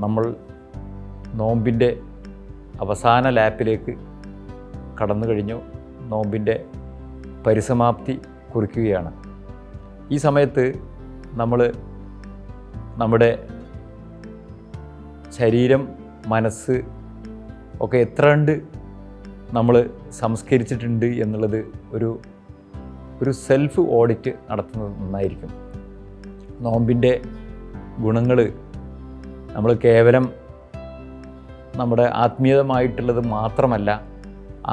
നമ്മൾ നോമ്പിൻ്റെ അവസാന ലാപ്പിലേക്ക് കടന്നു കഴിഞ്ഞു. നോമ്പിൻ്റെ പരിസമാപ്തി കുറിക്കുകയാണ്. ഈ സമയത്ത് നമ്മൾ നമ്മുടെ ശരീരം, മനസ്സ് ഒക്കെ എത്ര കണ്ട് നമ്മൾ സംസ്കരിച്ചിട്ടുണ്ട് എന്നുള്ളത് ഒരു സെൽഫ് ഓഡിറ്റ് നടത്തുന്നത് നന്നായിരിക്കും. നോമ്പിൻ്റെ ഗുണങ്ങൾ നമ്മൾ കേവലം നമ്മുടെ ആത്മീയമായിട്ടുള്ളത് മാത്രമല്ല,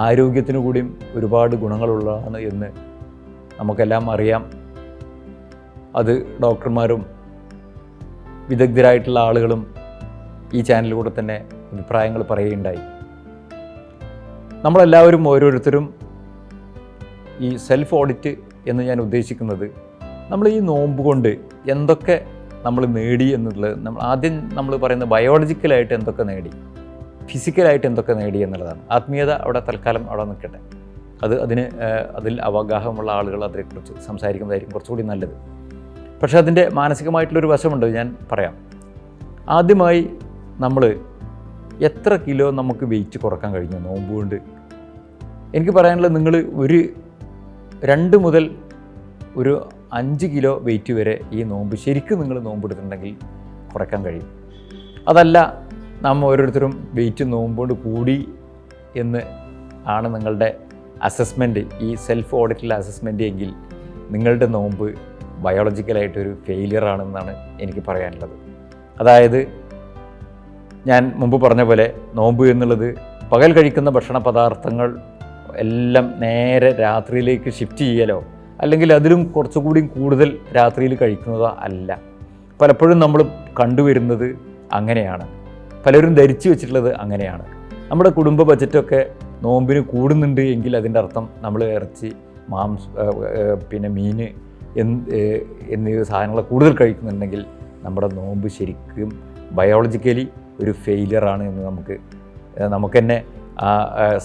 ആരോഗ്യത്തിന് കൂടിയും ഒരുപാട് ഗുണങ്ങളുള്ളതാണ് എന്ന് നമുക്കെല്ലാം അറിയാം. അത് ഡോക്ടർമാരും വിദഗ്ധരായിട്ടുള്ള ആളുകളും ഈ ചാനലിലൂടെ തന്നെ അഭിപ്രായങ്ങൾ പറയുകയുണ്ടായി. നമ്മളെല്ലാവരും ഓരോരുത്തരും ഈ സെൽഫ് ഓഡിറ്റ് എന്ന് ഞാൻ ഉദ്ദേശിക്കുന്നത്, നമ്മൾ ഈ നോമ്പ് കൊണ്ട് എന്തൊക്കെ നമ്മൾ നേടി എന്നുള്ളത്, നമ്മൾ പറയുന്നത് ബയോളജിക്കലായിട്ട് എന്തൊക്കെ നേടി, ഫിസിക്കലായിട്ട് എന്തൊക്കെ നേടി എന്നുള്ളതാണ്. ആത്മീയത അവിടെ തൽക്കാലം അവിടെ നിൽക്കട്ടെ. അതിൽ അവഗാഹമുള്ള ആളുകൾ അതിനെക്കുറിച്ച് സംസാരിക്കുന്നതായിരിക്കും കുറച്ചുകൂടി നല്ലത്. പക്ഷേ അതിൻ്റെ മാനസികമായിട്ടുള്ളൊരു വശമുണ്ട്, ഞാൻ പറയാം. ആദ്യമായി നമ്മൾ എത്ര കിലോ നമുക്ക് വെയിറ്റ് കുറക്കാൻ കഴിഞ്ഞു നോമ്പ് കൊണ്ട്? എനിക്ക് പറയാനുള്ളത്, നിങ്ങൾ ഒരു 2 മുതൽ ഒരു 5 കിലോ വെയിറ്റ് വരെ ഈ നോമ്പ് ശരിക്കും നിങ്ങൾ നോമ്പെടുത്തിട്ടുണ്ടെങ്കിൽ കുറയ്ക്കാൻ കഴിയും. അതല്ല, നാം ഓരോരുത്തരും വെയിറ്റ് നോമ്പുകൊണ്ട് കൂടി എന്ന് ആണ് നിങ്ങളുടെ അസസ്മെൻറ്റ്, ഈ സെൽഫ് ഓഡിറ്റിലെ അസസ്മെൻറ്റ് എങ്കിൽ നിങ്ങളുടെ നോമ്പ് ബയോളജിക്കലായിട്ടൊരു ഫെയിലിയർ ആണെന്നാണ് എനിക്ക് പറയാനുള്ളത്. അതായത് ഞാൻ മുമ്പ് പറഞ്ഞ പോലെ നോമ്പ് എന്നുള്ളത് പകൽ കഴിക്കുന്ന ഭക്ഷണ പദാർത്ഥങ്ങൾ എല്ലാം നേരെ രാത്രിയിലേക്ക് ഷിഫ്റ്റ് ചെയ്യലോ അല്ലെങ്കിൽ അതിലും കുറച്ചുകൂടി കൂടുതൽ രാത്രിയിൽ കഴിക്കുന്നതോ അല്ല. പലപ്പോഴും നമ്മൾ കണ്ടുവരുന്നത് അങ്ങനെയാണ്, പലരും ധരിച്ചു വെച്ചിട്ടുള്ളത് അങ്ങനെയാണ്. നമ്മുടെ കുടുംബ ബജറ്റൊക്കെ നോമ്പിന് കൂടുന്നുണ്ട് എങ്കിൽ അതിൻ്റെ അർത്ഥം നമ്മൾ ഇറച്ചി, പിന്നെ മീൻ എന്നീ സാധനങ്ങൾ കൂടുതൽ കഴിക്കുന്നുണ്ടെങ്കിൽ നമ്മുടെ നോമ്പ് ശരിക്കും ബയോളജിക്കലി ഒരു ഫെയിലിയറാണ് എന്ന് നമുക്ക് തന്നെ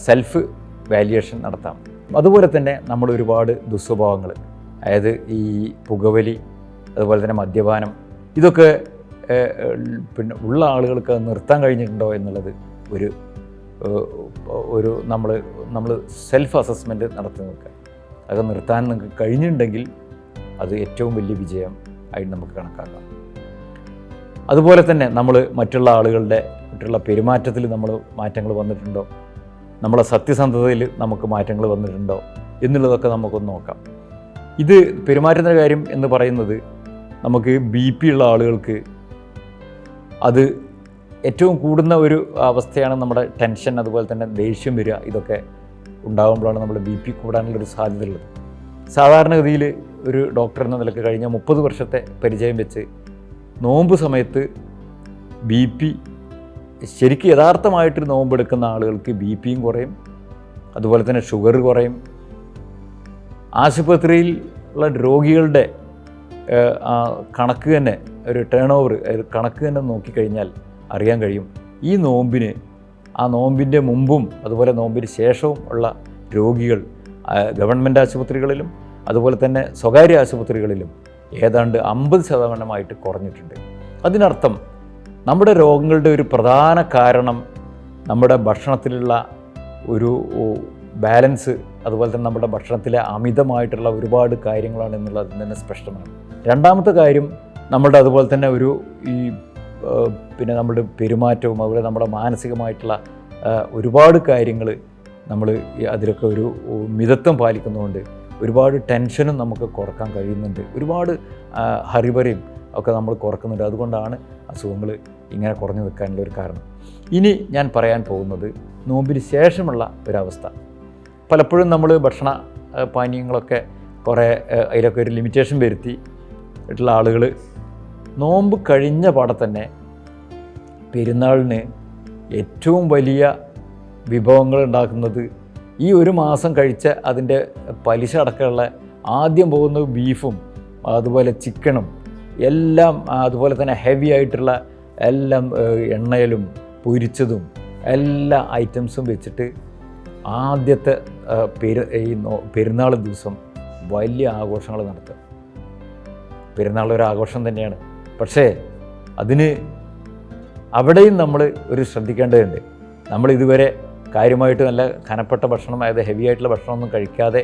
സെൽഫ് വാല്യുവേഷൻ നടത്താം. അതുപോലെ തന്നെ നമ്മൾ ഒരുപാട് ദുസ്വഭാവങ്ങൾ, അതായത് ഈ പുകവലി, അതുപോലെ തന്നെ മദ്യപാനം, ഇതൊക്കെ പിന്നെ ഉള്ള ആളുകൾക്ക് നിർത്താൻ കഴിഞ്ഞിട്ടുണ്ടോ എന്നുള്ളത് ഒരു നമ്മൾ സെൽഫ് അസസ്മെൻറ്റ് നടത്തി നോക്കുക. അത് നിർത്താൻ നിങ്ങൾക്ക് കഴിഞ്ഞിട്ടുണ്ടെങ്കിൽ അത് ഏറ്റവും വലിയ വിജയം ആയിട്ട് നമുക്ക് കണക്കാക്കാം. അതുപോലെ തന്നെ നമ്മൾ മറ്റുള്ള പെരുമാറ്റത്തിൽ നമ്മൾ മാറ്റങ്ങൾ വന്നിട്ടുണ്ടോ, നമ്മളെ സത്യസന്ധതയിൽ നമുക്ക് മാറ്റങ്ങൾ വന്നിട്ടുണ്ടോ എന്നുള്ളതൊക്കെ നമുക്കൊന്ന് നോക്കാം. ഇത് പെരുമാറ്റത്തിൻ്റെ കാര്യം എന്ന് പറയുന്നത്, നമുക്ക് BP ഉള്ള ആളുകൾക്ക് അത് ഏറ്റവും കൂടുന്ന ഒരു അവസ്ഥയാണ് നമ്മുടെ ടെൻഷൻ, അതുപോലെ തന്നെ ദേഷ്യം വരിക. ഇതൊക്കെ ഉണ്ടാകുമ്പോഴാണ് നമ്മുടെ BP കൂടാനുള്ളൊരു സാധ്യതയുള്ളത്. സാധാരണഗതിയിൽ ഒരു ഡോക്ടർ എന്ന നിലയ്ക്ക് കഴിഞ്ഞ 30 വർഷത്തെ പരിചയം വെച്ച് നോമ്പ് സമയത്ത് BP ശരിക്കും യഥാർത്ഥമായിട്ട് നോമ്പെടുക്കുന്ന ആളുകൾക്ക് BPയും കുറയും, അതുപോലെ തന്നെ ഷുഗർ കുറയും. ആശുപത്രിയിൽ ഉള്ള രോഗികളുടെ കണക്ക് തന്നെ, ഒരു ടേൺ ഓവർ കണക്ക് തന്നെ നോക്കിക്കഴിഞ്ഞാൽ അറിയാൻ കഴിയും, ഈ നോമ്പിന്, ആ നോമ്പിൻ്റെ മുമ്പും അതുപോലെ നോമ്പിന് ശേഷവും ഉള്ള രോഗികൾ ഗവൺമെൻറ് ആശുപത്രികളിലും അതുപോലെ തന്നെ സ്വകാര്യ ആശുപത്രികളിലും ഏതാണ്ട് 50% കുറഞ്ഞിട്ടുണ്ട്. അതിനർത്ഥം നമ്മുടെ രോഗങ്ങളുടെ ഒരു പ്രധാന കാരണം നമ്മുടെ ഭക്ഷണത്തിലുള്ള ഒരു ബാലൻസ്, അതുപോലെ തന്നെ നമ്മുടെ ഭക്ഷണത്തിലെ അമിതമായിട്ടുള്ള ഒരുപാട് കാര്യങ്ങളാണ് എന്നുള്ളത് തന്നെ സ്പഷ്ടമാണ്. രണ്ടാമത്തെ കാര്യം, അതുപോലെ തന്നെ പിന്നെ നമ്മുടെ പെരുമാറ്റവും അതുപോലെ നമ്മുടെ മാനസികമായിട്ടുള്ള ഒരുപാട് കാര്യങ്ങൾ നമ്മൾ അതിലൊക്കെ ഒരു മിതത്വം പാലിക്കുന്നതുകൊണ്ട് ഒരുപാട് ടെൻഷനും നമുക്ക് കുറക്കാൻ കഴിയുന്നുണ്ട്. ഒരുപാട് ഹറിബറിയും ഒക്കെ നമ്മൾ കുറക്കുന്നുണ്ട്. അതുകൊണ്ടാണ് അസുഖങ്ങൾ ഇങ്ങനെ കുറഞ്ഞു നിൽക്കാനുള്ള ഒരു കാരണം. ഇനി ഞാൻ പറയാൻ പോകുന്നത് നോമ്പിന് ശേഷമുള്ള ഒരവസ്ഥ. പലപ്പോഴും നമ്മൾ ഭക്ഷണ പാനീയങ്ങളൊക്കെ കുറേ അതിലൊക്കെ ഒരു ലിമിറ്റേഷൻ വരുത്തിയിട്ടുള്ള ആളുകൾ നോമ്പ് കഴിഞ്ഞ പാടെ തന്നെ പെരുന്നാളിന് ഏറ്റവും വലിയ വിഭവങ്ങൾ ഉണ്ടാക്കുന്നത് ഈ ഒരു മാസം കഴിച്ച അതിൻ്റെ പലിശ അടക്കമുള്ള ആദ്യം പോകുന്നത് ബീഫും അതുപോലെ ചിക്കനും എല്ലാം, അതുപോലെ തന്നെ ഹെവി ആയിട്ടുള്ള എല്ലാം എണ്ണയിലും പൊരിച്ചതും എല്ലാ ഐറ്റംസും വെച്ചിട്ട് ആദ്യത്തെ പെരുന്നാൾ ദിവസം വലിയ ആഘോഷങ്ങൾ നടത്തുക. പെരുന്നാളൊരു ആഘോഷം തന്നെയാണ്. പക്ഷേ അതിന് അവിടെയും നമ്മൾ ഒരു ശ്രദ്ധിക്കേണ്ടതുണ്ട്. നമ്മൾ ഇതുവരെ കാര്യമായിട്ട് നല്ല കനപ്പെട്ട ഭക്ഷണം, അതായത് ഹെവി ആയിട്ടുള്ള ഭക്ഷണമൊന്നും കഴിക്കാതെ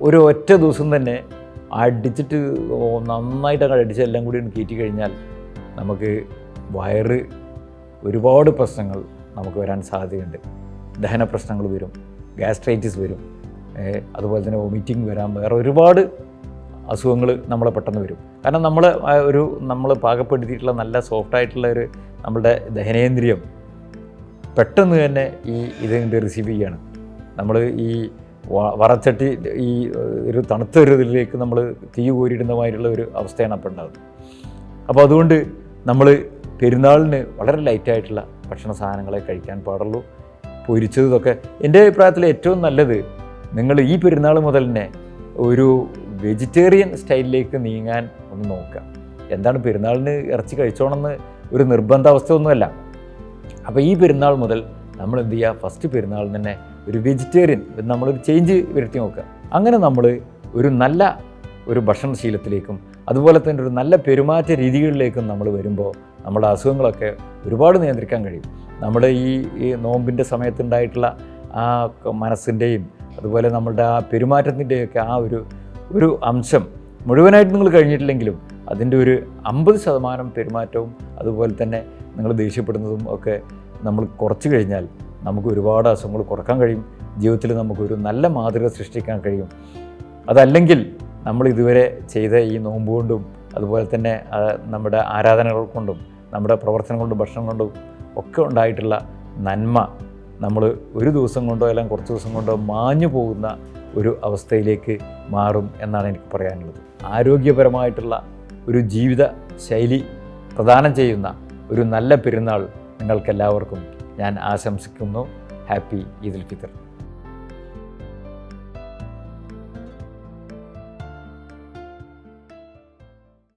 ഒരു ഒറ്റ ദിവസം തന്നെ അടിച്ചിട്ട് നന്നായിട്ട് അടിച്ച് എല്ലാം കൂടി കയറ്റി കഴിഞ്ഞാൽ നമുക്ക് വയറ് ഒരുപാട് പ്രശ്നങ്ങൾ നമുക്ക് വരാൻ സാധ്യതയുണ്ട്. ദഹന പ്രശ്നങ്ങൾ വരും, ഗ്യാസ്ട്രൈറ്റിസ് വരും, അതുപോലെ തന്നെ വൊമിറ്റിംഗ് വരാം, വേറെ ഒരുപാട് അസുഖങ്ങൾ നമ്മളെ പെട്ടെന്ന് വരും. കാരണം നമ്മൾ പാകപ്പെടുത്തിയിട്ടുള്ള നല്ല സോഫ്റ്റായിട്ടുള്ള നമ്മളുടെ ദഹനേന്ദ്രിയം പെട്ടെന്ന് തന്നെ ഇത് റിസീവ് ചെയ്യുകയാണ്. നമ്മൾ ഈ വറച്ചട്ടി ഒരു തണുത്ത ഇതിലേക്ക് നമ്മൾ തീ കോരിയിടുന്നതായിട്ടുള്ള ഒരു അവസ്ഥയാണ് അപ്പോൾ ഉണ്ടാകുന്നത്. അപ്പോൾ അതുകൊണ്ട് നമ്മൾ പെരുന്നാളിന് വളരെ ലൈറ്റായിട്ടുള്ള ഭക്ഷണ സാധനങ്ങളെ കഴിക്കാൻ പാടുള്ളൂ. പൊരിച്ചതൊക്കെ എൻ്റെ അഭിപ്രായത്തിൽ ഏറ്റവും നല്ലത് നിങ്ങൾ ഈ പെരുന്നാൾ മുതൽ തന്നെ ഒരു വെജിറ്റേറിയൻ സ്റ്റൈലിലേക്ക് നീങ്ങാൻ ഒന്ന് നോക്കുക. എന്താണ് പെരുന്നാളിന് ഇറച്ചി കഴിച്ചോണമെന്ന് ഒരു നിർബന്ധാവസ്ഥ ഒന്നുമല്ല. അപ്പോൾ ഈ പെരുന്നാൾ മുതൽ നമ്മൾ എന്ത് ചെയ്യുക, ഫസ്റ്റ് പെരുന്നാളിന് തന്നെ ഒരു വെജിറ്റേറിയൻ നമ്മളൊരു ചേഞ്ച് വരുത്തി നോക്കുക. അങ്ങനെ നമ്മൾ നല്ല ഭക്ഷണശീലത്തിലേക്കും അതുപോലെ തന്നെ ഒരു നല്ല പെരുമാറ്റ രീതികളിലേക്കും നമ്മൾ വരുമ്പോൾ നമ്മുടെ അസുഖങ്ങളൊക്കെ ഒരുപാട് നിയന്ത്രിക്കാൻ കഴിയും. നമ്മുടെ ഈ നോമ്പിൻ്റെ സമയത്തുണ്ടായിട്ടുള്ള ആ മനസ്സിൻ്റെയും അതുപോലെ നമ്മളുടെ ആ പെരുമാറ്റത്തിൻ്റെയൊക്കെ ആ ഒരു അംശം മുഴുവനായിട്ട് നിങ്ങൾ കഴിഞ്ഞിട്ടില്ലെങ്കിലും അതിൻ്റെ ഒരു 50% പെരുമാറ്റവും അതുപോലെ തന്നെ നിങ്ങൾ ദേഷ്യപ്പെടുന്നതും ഒക്കെ നമ്മൾ കുറച്ച് കഴിഞ്ഞാൽ നമുക്ക് ഒരുപാട് അസുഖങ്ങൾ കുറക്കാൻ കഴിയും. ജീവിതത്തിൽ നമുക്കൊരു നല്ല മാതൃക സൃഷ്ടിക്കാൻ കഴിയും. അതല്ലെങ്കിൽ നമ്മൾ ഇതുവരെ ചെയ്ത ഈ നോമ്പ് കൊണ്ടും അതുപോലെ തന്നെ നമ്മുടെ ആരാധനകൾ കൊണ്ടും നമ്മുടെ പ്രവർത്തനം കൊണ്ടും ഭക്ഷണം കൊണ്ടും ഒക്കെ ഉണ്ടായിട്ടുള്ള നന്മ നമ്മൾ ഒരു ദിവസം കൊണ്ടോ അല്ലെങ്കിൽ കുറച്ച് ദിവസം കൊണ്ടോ മാഞ്ഞു പോകുന്ന ഒരു അവസ്ഥയിലേക്ക് മാറും എന്നാണ് എനിക്ക് പറയാനുള്ളത്. ആരോഗ്യപരമായിട്ടുള്ള ഒരു ജീവിത ശൈലി പ്രദാനം ചെയ്യുന്ന ഒരു നല്ല പെരുന്നാൾ നിങ്ങൾക്കെല്ലാവർക്കും ഞാൻ ആശംസിക്കുന്നു. ഹാപ്പി ഈദുൽ ഫിത്തർ.